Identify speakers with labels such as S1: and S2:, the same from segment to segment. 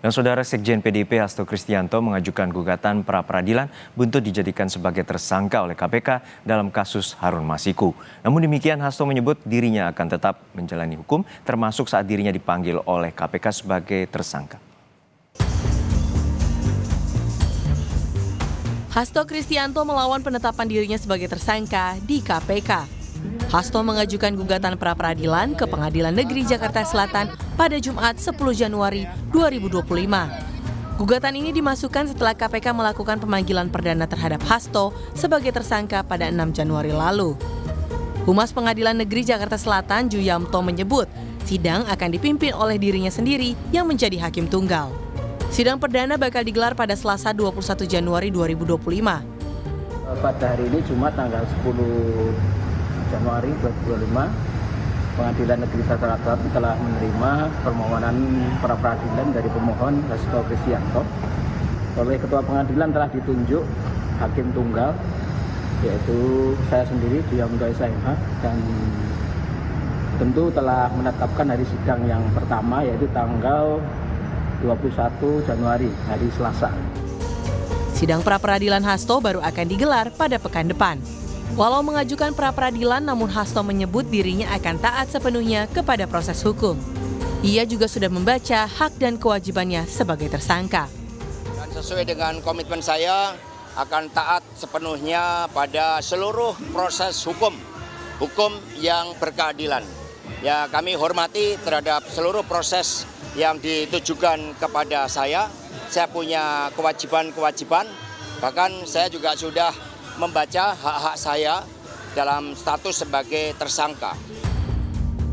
S1: Dan Saudara Sekjen PDIP Hasto Kristianto mengajukan gugatan pra-peradilan buntut dijadikan sebagai tersangka oleh KPK dalam kasus Harun Masiku. Namun demikian Hasto menyebut dirinya akan tetap menjalani hukum termasuk saat dirinya dipanggil oleh KPK sebagai tersangka.
S2: Hasto Kristianto melawan penetapan dirinya sebagai tersangka di KPK. Hasto mengajukan gugatan pra-peradilan ke Pengadilan Negeri Jakarta Selatan pada Jumat 10 Januari 2025. Gugatan ini dimasukkan setelah KPK melakukan pemanggilan perdana terhadap Hasto sebagai tersangka pada 6 Januari lalu. Humas Pengadilan Negeri Jakarta Selatan, Juyamto, menyebut sidang akan dipimpin oleh dirinya sendiri yang menjadi hakim tunggal. Sidang perdana bakal digelar pada Selasa 21 Januari 2025.
S3: Pada hari ini Jumat tanggal 10 Januari 2025, Pengadilan Negeri Jakarta Selatan telah menerima permohonan pra-peradilan dari pemohon Hasto Kristianto. Oleh Ketua Pengadilan telah ditunjuk hakim tunggal, yaitu saya sendiri, Juyamto SMH, dan tentu telah menetapkan hari sidang yang pertama, yaitu tanggal 21 Januari, hari Selasa.
S2: Sidang pra-peradilan Hasto baru akan digelar pada pekan depan. Walau mengajukan pra-peradilan, namun Hasto menyebut dirinya akan taat sepenuhnya kepada proses hukum. Ia juga sudah membaca hak dan kewajibannya sebagai tersangka.
S4: Dan sesuai dengan komitmen saya, akan taat sepenuhnya pada seluruh proses hukum yang berkeadilan. Ya, kami hormati terhadap seluruh proses yang ditujukan kepada saya. Saya punya kewajiban-kewajiban, bahkan saya juga sudah membaca hak-hak saya dalam status sebagai tersangka.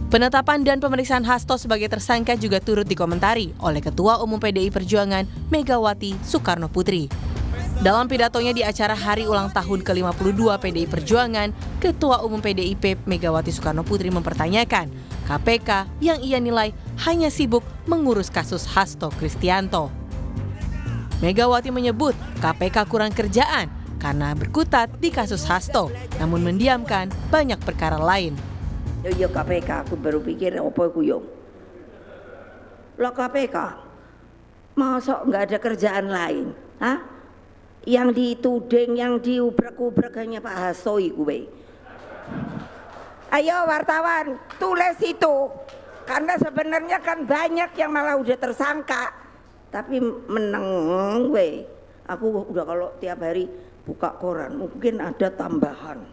S2: Penetapan dan pemeriksaan Hasto sebagai tersangka juga turut dikomentari oleh Ketua Umum PDI Perjuangan Megawati Soekarno Putri. Dalam pidatonya di acara Hari Ulang Tahun ke-52 PDI Perjuangan, Ketua Umum PDIP Megawati Soekarno Putri mempertanyakan KPK yang ia nilai hanya sibuk mengurus kasus Hasto Kristianto. Megawati menyebut KPK kurang kerjaan karena berkutat di kasus Hasto, namun mendiamkan banyak perkara lain.
S5: Ya KPK, aku baru pikir apa aku yo. Lah KPK, masa nggak ada kerjaan lain? Hah? Yang dituding, yang diubrak-ubrak hanya Pak Hasto iku we. Ayo wartawan, tulis itu. Karena sebenarnya kan banyak yang malah udah tersangka. Tapi meneng we. Aku udah kalau tiap hari buka koran, mungkin ada tambahan.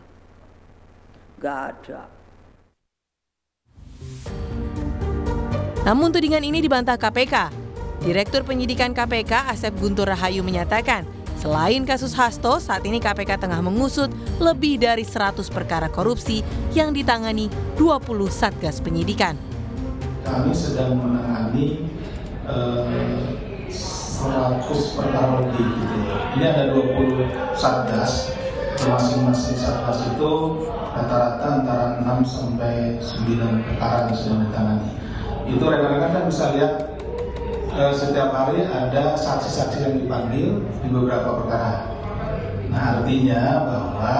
S5: Gak ada.
S2: Namun tudingan ini dibantah KPK. Direktur Penyidikan KPK Asep Guntur Rahayu menyatakan, selain kasus Hasto, saat ini KPK tengah mengusut lebih dari 100 perkara korupsi yang ditangani 20 satgas penyidikan.
S6: Kami sedang menangani 100 perkara lebih gitu ya. Ini ada 20 satgas, masing-masing satgas itu rata-rata antara 6 sampai 9 perkara yang sedang ditangani. Itu rekan-rekan kan bisa lihat setiap hari ada saksi-saksi yang dipanggil di beberapa perkara. Nah, artinya bahwa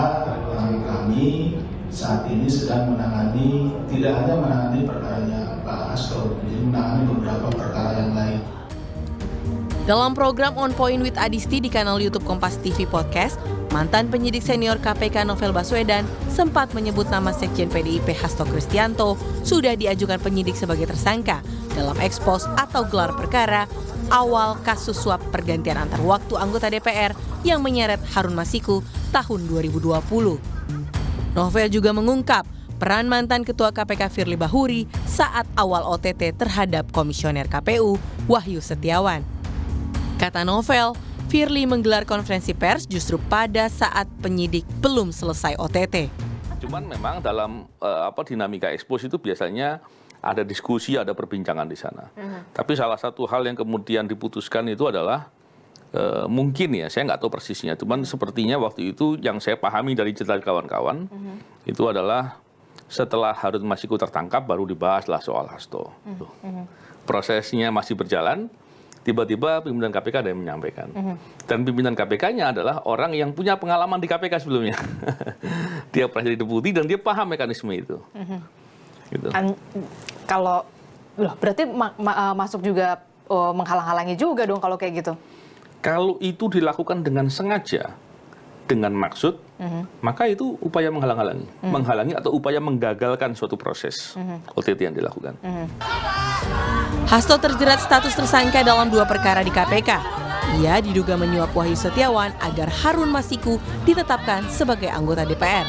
S6: kami saat ini sedang menangani, tidak hanya menangani perkaranya Pak Hasto, jadi menangani beberapa perkara yang lain.
S2: Dalam program On Point with Adisti di kanal YouTube Kompas TV Podcast, mantan penyidik senior KPK Novel Baswedan sempat menyebut nama Sekjen PDIP Hasto Kristianto sudah diajukan penyidik sebagai tersangka dalam ekspos atau gelar perkara awal kasus suap pergantian antar waktu anggota DPR yang menyeret Harun Masiku tahun 2020. Novel juga mengungkap peran mantan Ketua KPK Firly Bahuri saat awal OTT terhadap Komisioner KPU Wahyu Setiawan. Kata Novel, Firly menggelar konferensi pers justru pada saat penyidik belum selesai OTT.
S7: Cuman memang dalam dinamika ekspos itu biasanya ada diskusi, ada perbincangan di sana. Tapi salah satu hal yang kemudian diputuskan itu adalah mungkin ya, saya nggak tahu persisnya. Cuman sepertinya waktu itu yang saya pahami dari cerita kawan-kawan itu adalah setelah Harun Masiku tertangkap baru dibahaslah soal Hasto. Prosesnya masih berjalan. Tiba-tiba pimpinan KPK ada yang menyampaikan. Dan pimpinan KPK-nya adalah orang yang punya pengalaman di KPK sebelumnya. Dia pernah jadi deputi dan dia paham mekanisme itu. Gitu.
S8: Kalau berarti masuk juga menghalang-halangi juga dong kalau kayak gitu.
S7: Kalau itu dilakukan dengan sengaja, dengan maksud, maka itu upaya menghalang-halangi. Menghalangi atau upaya menggagalkan suatu proses OTT yang dilakukan.
S2: Hasto terjerat status tersangka dalam 2 perkara di KPK. Ia diduga menyuap Wahyu Setiawan agar Harun Masiku ditetapkan sebagai anggota DPR.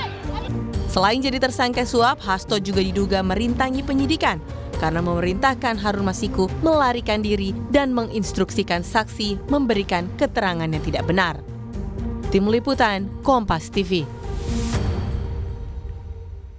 S2: Selain jadi tersangka suap, Hasto juga diduga merintangi penyidikan karena memerintahkan Harun Masiku melarikan diri dan menginstruksikan saksi memberikan keterangan yang tidak benar. Tim Liputan, Kompas TV.